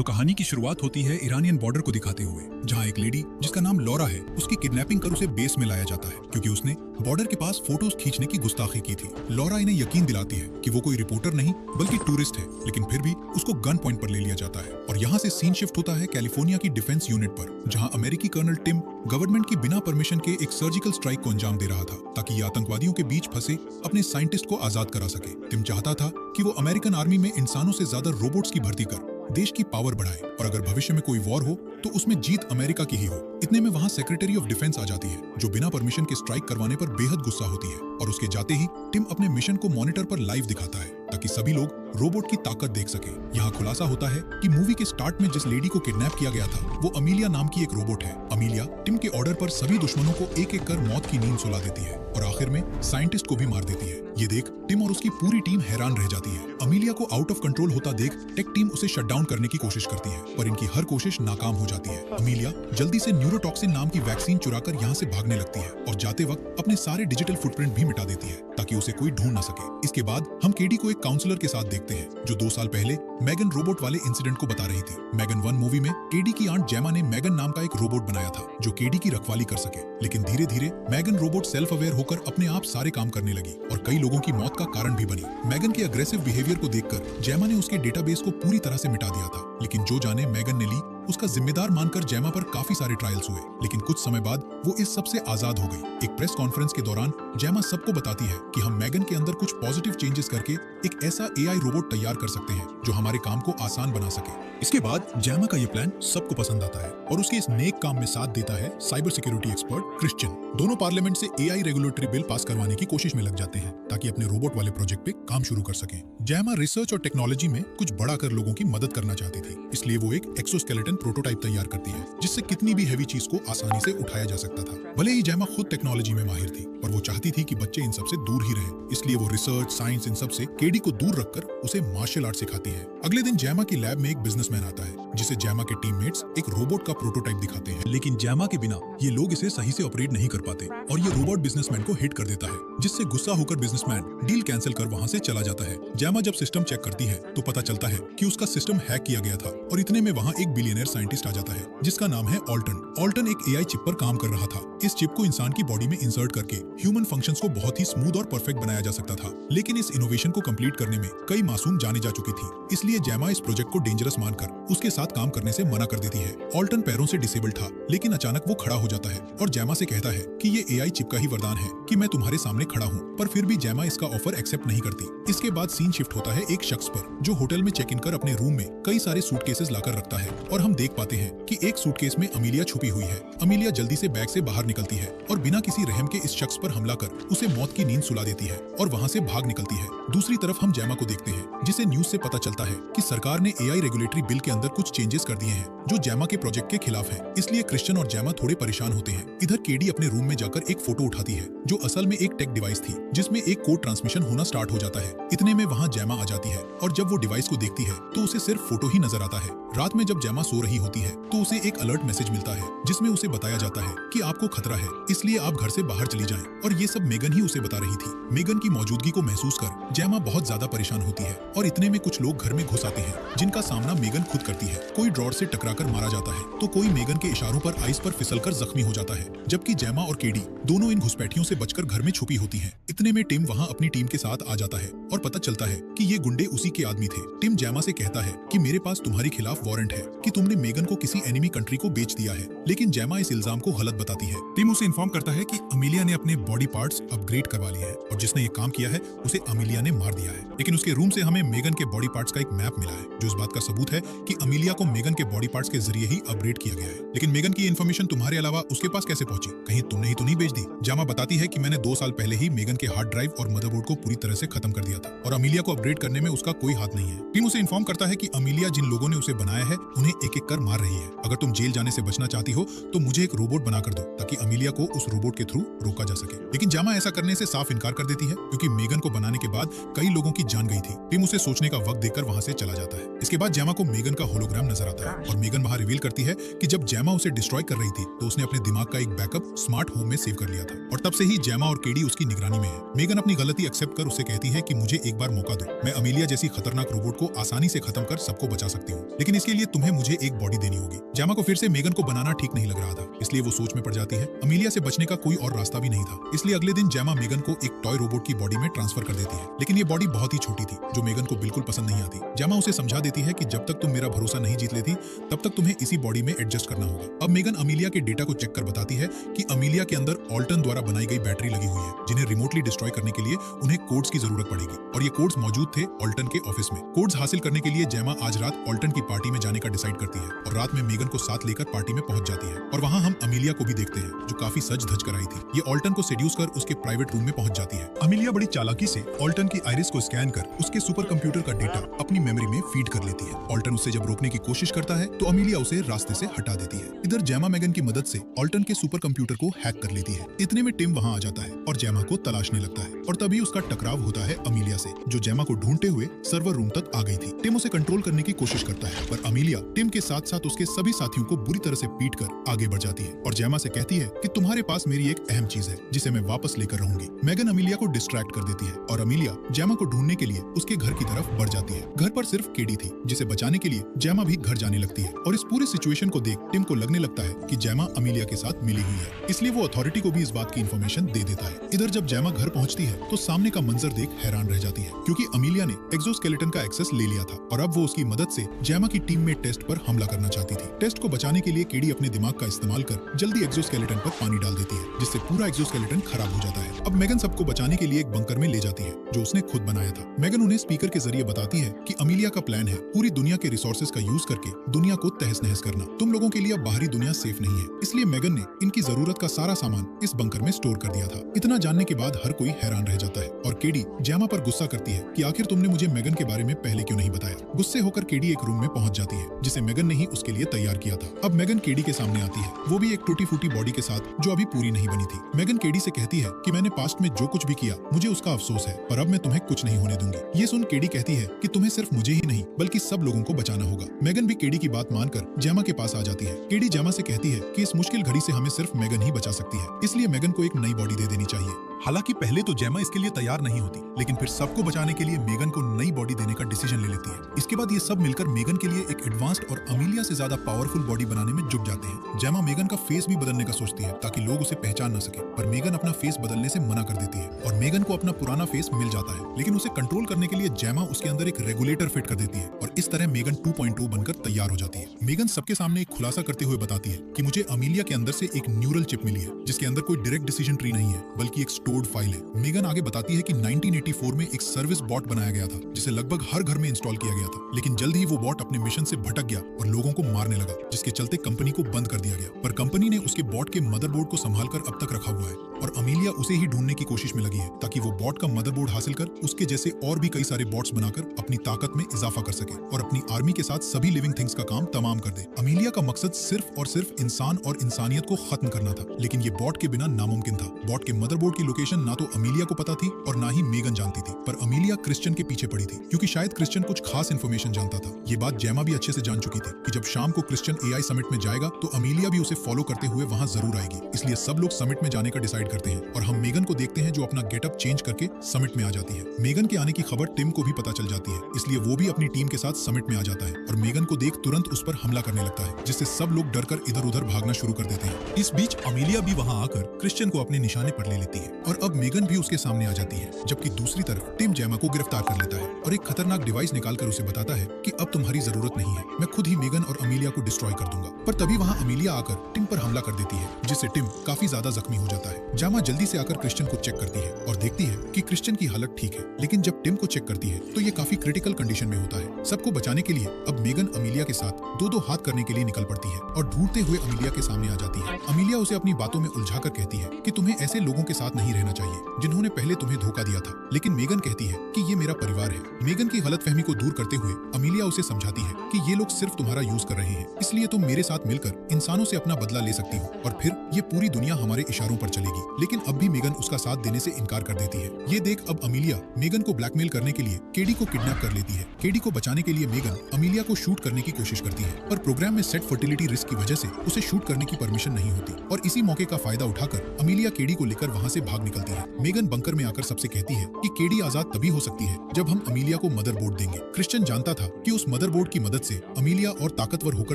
तो कहानी की शुरुआत होती है ईरानियन बॉर्डर को दिखाते हुए, जहां एक लेडी जिसका नाम लॉरा है, उसकी किडनैपिंग कर उसे बेस में लाया जाता है क्योंकि उसने बॉर्डर के पास फोटोज खींचने की गुस्ताखी की थी। लॉरा इन्हें यकीन दिलाती है कि वो कोई रिपोर्टर नहीं बल्कि टूरिस्ट है, लेकिन फिर भी उसको गन पॉइंट पर ले लिया जाता है। और यहाँ से सीन शिफ्ट होता है कैलिफोर्निया की डिफेंस यूनिट पर, जहाँ अमेरिकी कर्नल टिम गवर्नमेंट की बिना परमिशन के एक सर्जिकल स्ट्राइक को अंजाम दे रहा था ताकि ये आतंकवादियों के बीच फंसे अपने साइंटिस्ट को आजाद करा सके। टिम चाहता था कि वो अमेरिकन आर्मी में इंसानों से ज्यादा रोबोट्स की भर्ती कर देश की पावर बढ़ाए और अगर भविष्य में कोई वॉर हो तो उसमें जीत अमेरिका की ही हो। इतने में वहाँ सेक्रेटरी ऑफ डिफेंस आ जाती है, जो बिना परमिशन के स्ट्राइक करवाने पर बेहद गुस्सा होती है और उसके जाते ही टिम अपने मिशन को मॉनिटर पर लाइव दिखाता है ताकि सभी लोग रोबोट की ताकत देख सके। यहाँ खुलासा होता है कि मूवी के स्टार्ट में जिस लेडी को किडनैप किया गया था वो अमीलिया नाम की एक रोबोट है। अमीलिया टिम के ऑर्डर पर सभी दुश्मनों को एक एक कर मौत की नींद सुला देती है और आखिर में साइंटिस्ट को भी मार देती है। ये देख टिम और उसकी पूरी टीम हैरान रह जाती है। अमीलिया को आउट ऑफ कंट्रोल होता देख टेक टीम उसे शट डाउन करने की कोशिश करती है, पर इनकी हर कोशिश नाकाम हो जाती है। अमीलिया जल्दी से न्यूरोटॉक्सिन नाम की वैक्सीन चुराकर यहाँ से भागने लगती है और जाते वक्त अपने सारे डिजिटल फुटप्रिंट भी मिटा देती है ताकि उसे कोई ढूंढ न सके। इसके बाद हम केडी को एक काउंसलर के साथ देखते हैं जो 2 साल पहले मैगन रोबोट वाले इंसिडेंट को बता रही थी। मैगन 1 मूवी में केडी की आंट जेमा ने मैगन नाम का एक रोबोट बनाया था जो केडी की रखवाली कर सके, लेकिन धीरे धीरे मैगन रोबोट सेल्फ अवेयर होकर अपने आप सारे काम करने लगी और कई लोगों की मौत का कारण भी बनी। मैगन के अग्रेसिव बिहेवियर को देखकर जेमा ने उसके डेटाबेस को पूरी तरह से मिटा दिया था, लेकिन जो जाने मैगन ने ली उसका जिम्मेदार मानकर जेमा पर काफी सारे ट्रायल्स हुए, लेकिन कुछ समय बाद वो इस सब से आजाद हो गई। एक प्रेस कॉन्फ्रेंस के दौरान जेमा सबको बताती है कि हम मैगन के अंदर कुछ पॉजिटिव चेंजेस करके एक ऐसा एआई रोबोट तैयार कर सकते हैं जो हमारे काम को आसान बना सके। इसके बाद जेमा का ये प्लान सबको पसंद आता है और उसके इस नेक काम में साथ देता है साइबर सिक्योरिटी एक्सपर्ट क्रिश्चियन। दोनों पार्लियामेंट से एआई रेगुलेटरी बिल पास करवाने की कोशिश में लग जाते हैं ताकि अपने रोबोट वाले प्रोजेक्ट पे काम शुरू कर सकें। जेमा रिसर्च और टेक्नोलॉजी में कुछ बड़ा कर लोगों की मदद करना चाहती थी, इसलिए वो एक एक्सोस्केलेटन प्रोटोटाइप तैयार करती है जिससे कितनी भी हैवी चीज को आसानी से उठाया जा सकता था। भले ही जेमा खुद टेक्नोलॉजी में माहिर थी, पर वो चाहती थी कि बच्चे इन सब से दूर ही रहें, इसलिए वो रिसर्च, साइंस इन सब से केडी को दूर रखकर उसे मार्शल आर्ट सिखाती है। अगले दिन जेमा की लैब में एक बिजनेसमैन आता है जिसे जेमा के टीममेट्स एक रोबोट का प्रोटोटाइप दिखाते हैं, लेकिन जेमा के बिना ये लोग इसे सही से ऑपरेट नहीं कर पाते और ये रोबोट बिजनेसमैन को हिट कर देता है, जिससे गुस्सा होकर बिजनेसमैन डील कैंसिल कर वहाँ से चला जाता है। जेमा जब सिस्टम चेक करती है तो पता चलता है कि उसका सिस्टम हैक किया गया था और इतने में वहाँ एक बिलियनर साइंटिस्ट आ जाता है जिसका नाम है ऑल्टन। ऑल्टन एक एआई चिप पर काम कर रहा था। इस चिप को इंसान की बॉडी में इंसर्ट करके ह्यूमन फंक्शंस को बहुत ही स्मूथ और परफेक्ट बनाया जा सकता था, लेकिन इस इनोवेशन को कंप्लीट करने में कई मासूम जाने जा चुकी थी, इसलिए जेमा इस प्रोजेक्ट को डेंजरस मानकर उसके साथ काम करने से मना कर देती है। ऑल्टन पैरों से डिसेबल था, लेकिन अचानक वो खड़ा हो जाता है और जेमा से कहता है कि ये एआई चिप का ही वरदान है कि मैं तुम्हारे सामने खड़ा हूँ, पर फिर भी जेमा इसका ऑफर एक्सेप्ट नहीं करती। इसके बाद सीन शिफ्ट होता है एक शख्स पर जो होटल में चेक इन कर अपने रूम में कई सारे सूटकेसेस लाकर रखता है और हम देख पाते हैं कि एक सूटकेस में अमीलिया छुपी हुई है। अमीलिया जल्दी से बैग से बाहर निकलती है और बिना किसी रहम के इस शख्स पर हमला कर उसे मौत की नींद सुला देती है और वहाँ से भाग निकलती है। दूसरी तरफ हम जेमा को देखते हैं जिसे न्यूज से पता चलता है कि सरकार ने एआई रेगुलेटरी बिल के अंदर कुछ चेंजेस कर दिए हैं जो जेमा के प्रोजेक्ट के खिलाफ है, इसलिए क्रिश्चियन और जेमा थोड़े परेशान होते हैं। इधर केडी अपने रूम में जाकर एक फोटो उठाती है जो असल में एक टेक डिवाइस थी जिसमें एक कोड ट्रांसमिशन होना स्टार्ट हो जाता है। इतने में वहाँ जेमा आ जाती है और जब वो डिवाइस को देखती है तो उसे सिर्फ फोटो ही नजर आता है। रात में जब जेमा सो रही होती है तो उसे एक अलर्ट मैसेज मिलता है जिसमें उसे बताया जाता है कि आपको खतरा है, इसलिए आप घर से बाहर चली जाएं। और ये सब मेगन ही उसे बता रही थी। मेगन की मौजूदगी को महसूस कर जेमा बहुत ज्यादा परेशान होती है और इतने में कुछ लोग घर में घुस आते हैं जिनका सामना मेगन खुद करती है। कोई ड्रॉर से टकराकर मारा जाता है तो कोई मेगन के इशारों पर आइस पर फिसलकर जख्मी हो जाता है, जबकि जेमा और केडी दोनों इन घुसपैठियों से बचकर घर में छुपी होती हैं। इतने में टिम वहाँ अपनी टीम के साथ आ जाता है और पता चलता है कि ये गुंडे उसी के आदमी थे। टिम जेमा से कहता है कि मेरे पास तुम्हारे खिलाफ वारंट है कि तुमने मेगन को किसी एनिमी कंट्री को बेच दिया है, लेकिन जेमा इस इल्जाम को गलत बताती है। टिम उसे इन्फॉर्म करता है कि अमीलिया ने अपने बॉडी पार्ट्स अपग्रेड करवा लिए हैं और जिसने ये काम किया है उसे अमीलिया ने मार दिया है, लेकिन उसके रूम से हमें मेगन के बॉडी पार्ट्स का एक मैप मिला है जो इस बात का सबूत है कि अमीलिया को मेगन के बॉडी पार्ट्स के जरिए ही अपग्रेड किया गया है। लेकिन मेगन की इन्फॉर्मेशन तुम्हारे अलावा उसके पास कैसे पहुंची? कहीं तुमने ही तो नहीं बेच दी? जेमा बताती है कि मैंने 2 साल पहले ही मेगन के हार्ड ड्राइव और मदरबोर्ड को पूरी तरह से खत्म कर दिया था और अमीलिया को अपग्रेड करने में उसका कोई हाथ नहीं है। टिम उसे इन्फॉर्म करता है कि अमीलिया जिन लोगों ने उसे बनाया है उन्हें एक एक कर मार रही है। अगर तुम जेल जाने से बचना चाहती हो तो मुझे एक रोबोट बना कर दो ताकि अमीलिया को उस रोबोट के थ्रू रोका जा सके। लेकिन जेमा ऐसा करने से साफ इनकार कर देती है क्योंकि मेगन को बनाने के बाद कई लोगों की जान गई थी। टिम उसे सोचने का वक्त देकर वहाँ से चला जाता है। इसके बाद जेमा को मेगन का होलोग्राम नजर आता है और मेगन वहां रिवील करती है कि जब जैमा उसे डिस्ट्रॉय कर रही थी तो उसने अपने दिमाग का एक बैकअप स्मार्ट होम में सेव कर लिया था और तब से ही जैमा और केडी उसकी निगरानी में है। मेगन अपनी गलती एक्सेप्ट कर उसे कहती है कि मुझे एक बार मौका दो, मैं अमीलिया जैसी खतरनाक रोबोट को आसानी से खत्म कर सबको बचा सकती हूँ, लेकिन इसके लिए तुम्हें मुझे एक बॉडी देनी होगी। जैमा को फिर से मेगन को बनाना ठीक नहीं लग रहा था, इसलिए वो सोच में पड़ जाती है। अमीलिया से बचने का कोई और रास्ता भी नहीं था, इसलिए अगले दिन जैमा मेगन को एक टॉय रोबोट की बॉडी में ट्रांसफर कर देती है, लेकिन ये बॉडी बहुत ही छोटी थी जो मेगन को बिल्कुल पसंद नहीं आती। जैमा उसे समझा देती है कि जब तक तुम मेरा भरोसा नहीं जीत लेती तब तक तुम्हें इसी बॉडी में एडजस्ट करना होगा। अब मेगन अमीलिया के डेटा को चेक कर बताती है कि अमीलिया के अंदर ऑल्टन द्वारा बनाई गई बैटरी लगी हुई है, जिन्हें रिमोटली डिस्ट्रॉय करने के लिए उन्हें कोड्स की जरूरत पड़ेगी और ये कोड्स मौजूद थे ऑल्टन के ऑफिस में। कोड्स हासिल करने के लिए जैमा आज रात ऑल्टन की पार्टी में जाने का डिसाइड करती है और रात में मेगन को साथ लेकर पार्टी में पहुंच जाती है और वहां हम अमीलिया को भी देखते हैं जो काफी सज धज कर आई थी। ये ऑल्टन को सेड्यूस कर उसके प्राइवेट रूम में पहुंच जाती है। अमीलिया बड़ी चालाकी से ऑल्टन की आइरिस को स्कैन कर उसके सुपर कंप्यूटर का डेटा अपनी मेमोरी में फीड कर लेती है। ऑल्टन उससे जब रोकने की कोशिश करता है तो अमीलिया उसे रास्ते से हटा देती है। इधर जैमा मेगन की मदद से ऑल्टन के सुपर कंप्यूटर को हैक कर लेती है। इतने में टिम वहां आ जाता है और जैमा को तलाशने लगता है और तभी उसका टकराव होता है अमीलिया से, जो जैमा को ढूंढते हुए सर्वर रूम तक आ गई थी। टिम उसे कंट्रोल करने की कोशिश करता है पर अमीलिया टिम के साथ साथ उसके सभी साथियों को बुरी तरह से पीट कर आगे बढ़ जाती है और जैमा से कहती है कि तुम्हारे पास मेरी एक अहम चीज है जिसे मैं वापस लेकर रहूंगी। मेगन अमीलिया को डिस्ट्रैक्ट कर देती है और अमीलिया जैमा को ढूंढने के लिए उसके घर की तरफ बढ़ जाती है। घर पर सिर्फ केडी थी, जिसे बचाने के लिए जैमा भी घर जाने लगती है और इस पूरे सिचुएशन को देख टिम को लगने लगता है कि जैमा अमीलिया के साथ मिली हुई है, इसलिए वो अथॉरिटी को भी इस बात की इंफॉर्मेशन दे देता है। इधर जब जैमा घर पहुंचती है तो सामने का मंजर देख हैरान रह जाती है, क्योंकि अमीलिया ने एक्सोस्केलेटन का एक्सेस ले लिया था और अब वो उसकी मदद से जैमा की टीम में टेस्ट पर हमला करना चाहती थी। टेस्ट को बचाने के लिए केडी अपने दिमाग का इस्तेमाल कर जल्दी एक्सोस्केलेटन पर पानी डाल देती है, जिससे पूरा एक्सोस्केलेटन खराब हो जाता है। अब मेगन सबको बचाने के लिए एक बंकर में ले जाती है जो उसने खुद बनाया था। मेगन उन्हें स्पीकर के जरिए बताती है कि अमीलिया का प्लान है पूरी दुनिया के रिसोर्सेज का यूज करके दुनिया को तहस नहस करना। तुम लोगों के लिए अब बाहरी दुनिया सेफ नहीं है, इसलिए मेगन ने इनकी जरूरत का सारा सामान इस बंकर में स्टोर कर दिया था। इतना जानने के बाद हर कोई हैरान रह जाता है और केडी जैमा पर गुस्सा करती है कि आखिर तुमने मुझे मेगन के बारे में पहले क्यों नहीं बताया। गुस्से होकर केडी एक रूम में पहुंच जाती है जिसे मेगन ने ही उसके लिए तैयार किया था। अब मेगन केडी के सामने आती है, वो भी एक टूटी फूटी बॉडी के साथ जो अभी पूरी नहीं बनी थी। मेगन केडी से कहती है कि मैंने पास्ट में जो कुछ भी किया मुझे उसका अफसोस है, पर अब मैं तुम्हें कुछ नहीं होने दूंगी। ये सुन केडी कहती है कि तुम्हें सिर्फ मुझे ही नहीं बल्कि सब लोगों को बचाना होगा। मेगन भी केडी की बात मानकर जैमा के पास आ जाती है। केडी जैमा से कहती है कि इस मुश्किल घड़ी से हमें सिर्फ मेगन ही बचा सकती है, इसलिए मेगन को एक नई बॉडी दे देनी चाहिए। हालांकि पहले तो जैमा इसके लिए तैयार नहीं होती, लेकिन फिर सबको बचाने के लिए मेगन को नई बॉडी देने का डिसीजन ले लेती है। इसके बाद ये सब मिलकर मेगन के लिए एक एडवांस्ड और अमीलिया से ज्यादा पावरफुल बॉडी बनाने में जुट जाते हैं। जैमा मेगन का फेस भी बदलने का सोचती है ताकि लोग उसे पहचान न सके, पर मेगन अपना फेस बदलने से मना कर देती है और मेगन को अपना पुराना फेस मिल जाता है, लेकिन उसे कंट्रोल करने के लिए जैमा उसके अंदर एक रेगुलेटर फिट कर देती है और इस तरह मेगन 2.2 बनकर तैयार हो जाती है। मेगन सबके सामने एक खुलासा करते हुए बताती है कि मुझे अमीलिया के अंदर से एक न्यूरल चिप मिली है जिसके अंदर कोई डायरेक्ट डिसीजन ट्री नहीं है बल्कि एक स्टोर्ड फाइल है। मेगन आगे बताती है कि 1984 में एक सर्विस बॉट बनाया गया था जिसे लगभग हर घर में इंस्टॉल किया गया था, लेकिन जल्द ही वो बॉट अपने मिशन से भटक गया और लोगों को मारने लगा, जिसके चलते कंपनी को बंद कर दिया गया। पर कंपनी ने उसके बॉट के मदरबोर्ड को संभालकर अब तक रखा हुआ है और अमीलिया उसे ही ढूंढने की कोशिश में लगी है ताकि वो बॉट का मदरबोर्ड हासिल कर उसके जैसे और भी कई सारे बॉट्स बनाकर अपनी ताकत में इजाफा कर सके और अपनी आर्मी के साथ सभी लिविंग थिंग्स का काम तमाम कर दे। अमीलिया का मकसद सिर्फ और सिर्फ इंसान और इंसानियत को खत्म करना था, लेकिन ये बॉट के बिना नामुमकिन था। बॉट के मदरबोर्ड की लोकेशन ना तो अमीलिया को पता थी और ना ही मेगन जानती थी, पर अमीलिया क्रिश्चियन के पीछे पड़ी थी क्योंकि शायद क्रिश्चियन कुछ खास इन्फॉर्मेशन जानता था। ये बात जैमा भी अच्छे से जान चुकी थी कि जब शाम को क्रिश्चियन एआई समिट में जाएगा तो अमीलिया भी उसे फॉलो करते हुए वहां जरूर आएगी, इसलिए सब लोग समिट में जाने का डिसाइड करते हैं और हम मेगन को देखते हैं जो अपना गेटअप चेंज करके समिट में आ जाती है। मेगन के आने की खबर टिम को भी पता चल जाती है, इसलिए वो भी अपनी टीम के साथ समिट में आ जाता है और मेगन को देख तुरंत उस पर हमला करने लगता है, जिससे सब लोग डरकर इधर उधर भागना शुरू कर देते हैं। इस बीच अमीलिया भी वहां आकर क्रिश्चियन को अपने निशाने पर ले लेती है और अब मेगन भी उसके सामने आ जाती है, जबकि दूसरी तरफ टिम जैमा को गिरफ्तार कर लेता है और एक खतरनाक डिवाइस निकालकर उसे बताता है कि अब तुम्हारी जरूरत नहीं है, मैं खुद ही मेगन और अमीलिया को डिस्ट्रॉय कर दूंगा। पर तभी वहां अमीलिया आकर टिम पर हमला कर देती है, जिससे टिम काफी ज्यादा जख्मी हो जाता है। जैमा जल्दी से आकर क्रिश्चियन को चेक करती है और देखती है कि क्रिश्चियन की हालत ठीक है, लेकिन जब टिम को चेक करती है तो ये काफी क्रिटिकल कंडीशन में होता है। सबको बचाने के लिए अब मेगन अमीलिया के साथ दो हाथ करने के लिए निकल पड़ती है और ढूंढते हुए अमीलिया के सामने आ जाती है। अमीलिया उसे अपनी बातों में उलझाकर कहती है कि तुम्हें ऐसे लोगों के साथ नहीं रहना चाहिए जिन्होंने पहले तुम्हें धोखा दिया था। लेकिन मेगन कहती है कि ये मेरा परिवार है। मेगन की गलतफहमी को दूर करते हुए अमीलिया उसे समझाती है कि ये लोग सिर्फ तुम्हारा यूज कर रहे हैं, इसलिए तुम मेरे साथ मिलकर इंसानों से अपना बदला ले सकती हो और फिर ये पूरी दुनिया हमारे इशारों पर चलेगी। लेकिन अब भी मेगन उसका साथ देने से इनकार कर देती है। ये देख अब अमीलिया मेगन को ब्लैकमेल करने के लिए केडी को किडनैप कर लेती है। केडी को बचाने के लिए मेगन अमीलिया को शूट करने की कोशिश करती है, पर प्रोग्राम में सेट फर्टिलिटी रिस्क की वजह से उसे शूट करने की परमिशन नहीं होती और इसी मौके का फायदा उठाकर अमीलिया केडी को लेकर वहां से भाग निकलती है। मेगन बंकर में आकर सबसे कहती है कि केडी आजाद तभी हो सकती है जब हम अमीलिया को मदरबोर्ड देंगे। क्रिश्चियन जानता था कि उस मदरबोर्ड की मदद से अमीलिया और ताकतवर होकर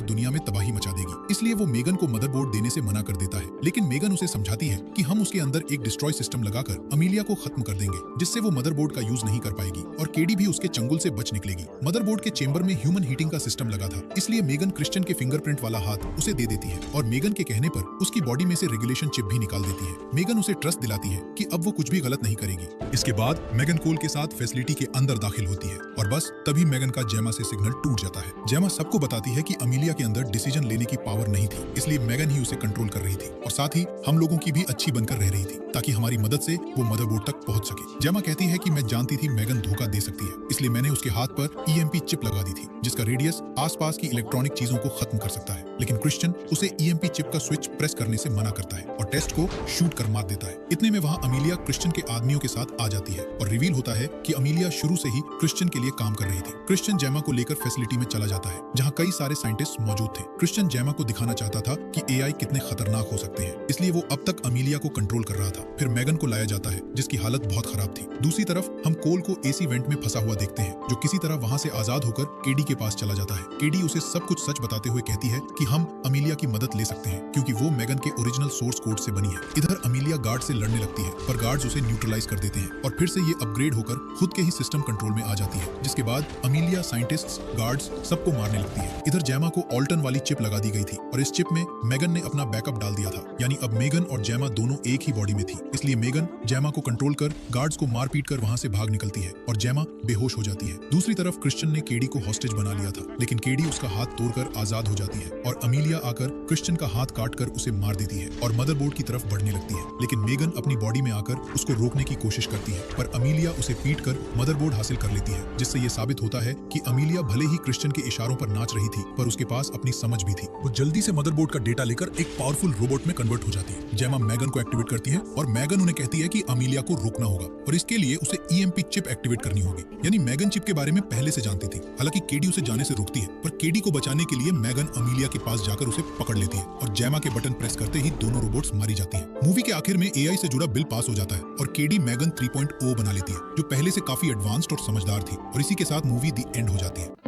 दुनिया में तबाही मचा देगी, इसलिए वो मेगन को मदरबोर्ड देने से मना कर देता है। लेकिन मेगन उसे समझाती है कि हम उसके अंदर एक डिस्ट्रॉय सिस्टम लगाकर अमीलिया को खत्म कर देंगे, जिससे वो मदरबोर्ड का यूज नहीं कर पाएगी और केडी भी उसके चंगुल से बच निकलेगी। मदरबोर्ड के चेंबर में ह्यूमन हीटिंग का सिस्टम लगा था, इसलिए मेगन क्रिश्चियन के फिंगरप्रिंट वाला हाथ उसे दे देती है और मेगन के कहने पर उसकी बॉडी में से रेगुलेशन चिप भी निकाल देती है। मेगन उसे ट्रस्ट दिलाती है कि अब वो कुछ भी गलत नहीं करेगी। इसके बाद मेगन कोल के साथ फैसिलिटी के अंदर दाखिल होती है और बस तभी मेगन का जेमा से सिग्नल टूट जाता है। जेमा सबको बताती है कि अमीलिया के अंदर डिसीजन लेने की पावर नहीं थी, इसलिए मेगन ही उसे कंट्रोल कर रही थी और साथ ही हम लोगों की भी अच्छी बनकर रह रही थी ताकि हमारी मदद से वो मदरबोर्ड तक पहुंच सके। जेमा कहती है कि मैं जानती थी मेगन धोखा दे सकती है, इसलिए मैंने उसके हाथ पर ईएमपी चिप लगा दी थी जिसका रेडियस आसपास की इलेक्ट्रॉनिक चीजों को खत्म कर सकता है। लेकिन क्रिश्चियन उसे ईएमपी चिप का स्विच प्रेस करने से मना करता है और टेस्ट को शूट कर मार देता है। इतने में वहां अमीलिया क्रिश्चियन के आदमियों के साथ आ जाती है और रिवील होता है कि अमीलिया शुरू से ही क्रिश्चियन के लिए काम कर रही थी। क्रिश्चियन जेमा को लेकर फैसिलिटी में चला जाता है जहां कई सारे साइंटिस्ट मौजूद थे। क्रिश्चियन जेमा को दिखाना चाहता था कि एआई कितने खतरनाक हो सकते हैं, इसलिए वो अब तक अमीलिया को कंट्रोल कर रहा था। फिर मेगन को लाया जाता है जिसकी हालत बहुत खराब थी। दूसरी तरफ हम कोल को एसी वेंट में फंसा हुआ देखते हैं जो किसी तरह वहां से आजाद होकर केडी के पास चला जाता है। केडी उसे सब कुछ सच बताते हुए कहती है कि हम अमीलिया की मदद ले सकते हैं क्योंकि वो मेगन के ओरिजिनल सोर्स कोड से बनी है। इधर अमीलिया गार्ड से लड़ने लगती है पर गार्ड्स उसे न्यूट्रलाइज कर देते हैं और फिर से ये अपग्रेड होकर खुद के ही सिस्टम कंट्रोल में आ जाती है, जिसके बाद अमीलिया साइंटिस्ट्स, गार्ड्स सबको मारने लगती है। इधर जेमा को ऑल्टन वाली चिप लगा दी गई थी और इस चिप में मेगन ने अपना बैकअप डाल दिया था, यानी अब मेगन और जेमा दोनों एक ही बॉडी में थी। इसलिए मेगन जेमा को कंट्रोल कर गार्ड्स को मार पीट कर वहां से भाग निकलती है और जेमा बेहोश हो जाती है। दूसरी तरफ क्रिश्चियन ने केडी को हॉस्टेज बना लिया था, लेकिन केडी उसका हाथ तोड़कर आजाद हो जाती है और अमीलिया आकर क्रिश्चियन का हाथ काटकर उसे मार देती है और मदरबोर्ड की तरफ बढ़ने लगती है। लेकिन मेगन अपनी बॉडी में आकर उसको रोकने की कोशिश करती है पर अमीलिया उसे पीट कर मदरबोर्ड हासिल कर लेती है, जिससे ये साबित होता है कि अमीलिया भले ही क्रिश्चियन के इशारों पर नाच रही थी पर उसके पास अपनी समझ भी थी। वो जल्दी से मदरबोर्ड का डेटा लेकर एक पावरफुल रोबोट में कन्वर्ट हो जाती है। जेमा मेगन को एक्टिवेट करती है और मेगन उन्हें कहती है कि अमीलिया को रोकना होगा और इसके लिए उसे ईएमपी चिप एक्टिवेट करनी होगी। यानी मेगन चिप के बारे में पहले से जानती थी। हालांकि केडी उसे जाने से रोकती है पर केडी को बचाने के लिए मेगन अमीलिया के पास जाकर उसे पकड़ लेती है और जेमा के बटन प्रेस करते ही दोनों रोबोट्स मारी जाती हैं। मूवी के आखिर में एआई से जुड़ा बिल पास हो जाता है और केडी मेगन 3.0 बना लेती है जो पहले से काफी एडवांस्ड और समझदार थी और इसी के साथ मूवी दी एंड हो जाती है।